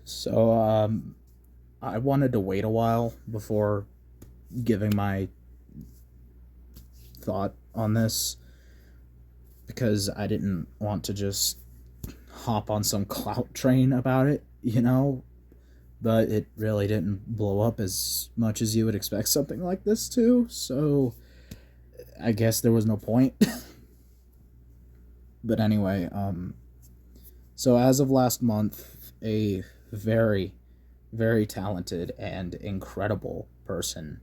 So, I wanted to wait a while before giving my thought on this because I didn't want to just hop on some clout train about it, but it really didn't blow up as much as you would expect something like this to, so I guess there was no point. But anyway, so as of last month, a very, very talented and incredible person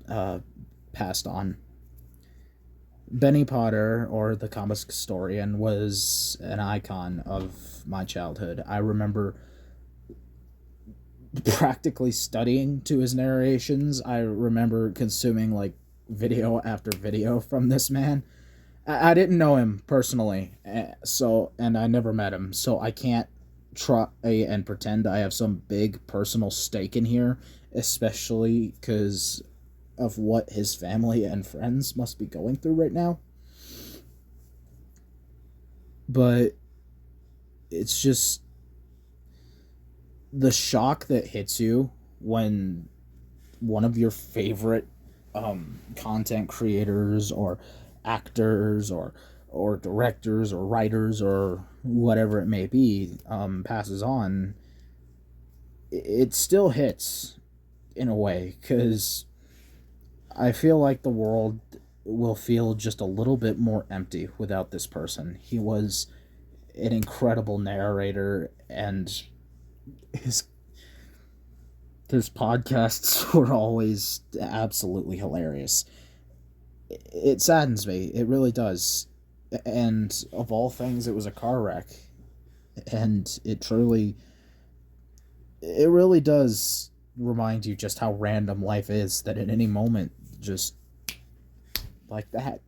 uh, passed on. Benny Potter, or the comic historian, was an icon of my childhood. I remember practically studying to his narrations. I remember consuming like video after video from this man. I didn't know him personally, and I never met him, so I can't try and pretend I have some big personal stake in here, especially because of what his family and friends must be going through right now. But it's just the shock that hits you when one of your favorite content creators or actors or directors or writers or whatever it may be passes on. It still hits in a way because I feel like the world will feel just a little bit more empty without this person. He was an incredible narrator, and his his podcasts were always absolutely hilarious. It saddens me. It really does. And of all things, it was a car wreck. And it really does remind you just how random life is, that at any moment, just like that.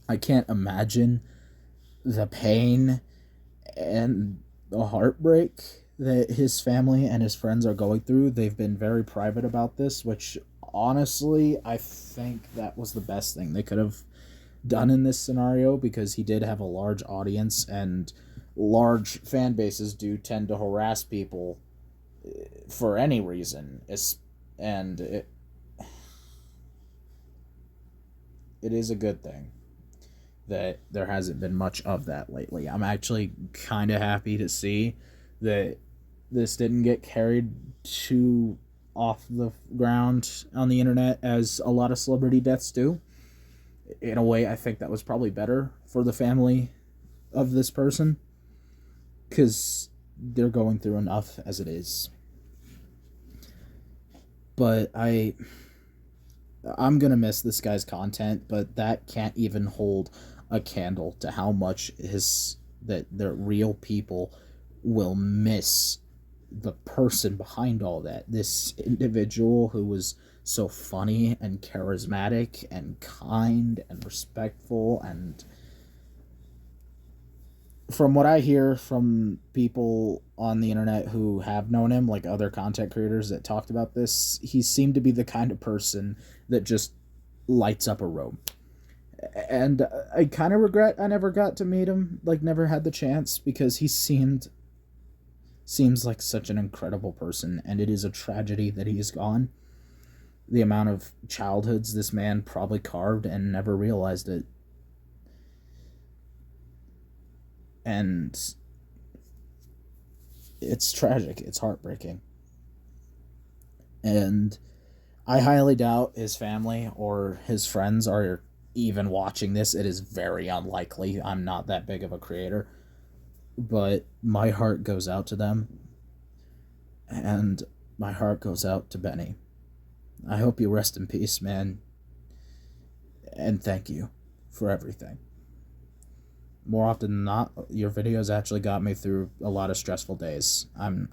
I can't imagine the pain and the heartbreak that his family and his friends are going through. They've been very private about this, which honestly, I think that was the best thing they could have done in this scenario, because he did have a large audience, and large fan bases do tend to harass people for any reason. And it is a good thing that there hasn't been much of that lately. I'm actually kind of happy to see that this didn't get carried too off the ground on the internet as a lot of celebrity deaths do. In a way, I think that was probably better for the family of this person, because they're going through enough as it is. But I'm gonna miss this guy's content, but that can't even hold a candle to how much his that the real people will miss the person behind all that. This individual who was so funny and charismatic and kind and respectful, and from what I hear from people on the internet who have known him, like other content creators that talked about this, he seemed to be the kind of person that just lights up a room. And I kind of regret I never got to meet him, like never had the chance, because he seems like such an incredible person, and it is a tragedy that he is gone. The amount of childhoods this man probably carved and never realized it. And it's tragic, it's heartbreaking. And I highly doubt his family or his friends are even watching this. It is very unlikely. I'm not that big of a creator. But my heart goes out to them, and my heart goes out to Benny. I hope you rest in peace, man. And thank you for everything. More often than not, your videos actually got me through a lot of stressful days. I'm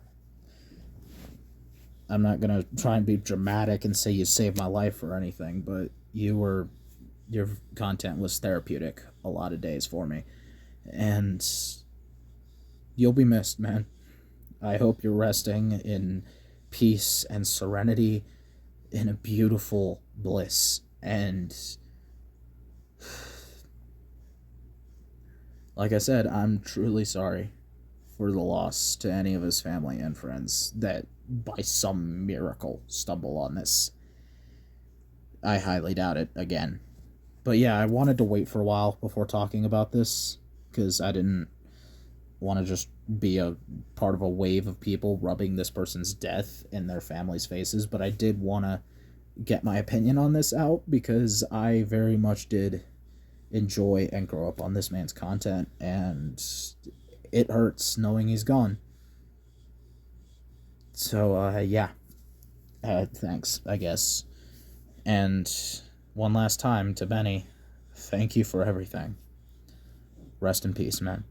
not gonna try and be dramatic and say you saved my life or anything, but your content was therapeutic a lot of days for me, and you'll be missed, man. I hope you're resting in peace and serenity, in a beautiful bliss. And like I said, I'm truly sorry for the loss to any of his family and friends that by some miracle stumble on this. I highly doubt it again. But yeah, I wanted to wait for a while before talking about this because I didn't want to just be a part of a wave of people rubbing this person's death in their families' faces, but I did want to get my opinion on this out because I very much did enjoy and grow up on this man's content, and it hurts knowing he's gone. So, yeah. Thanks, I guess. And one last time to Benny, thank you for everything. Rest in peace, man.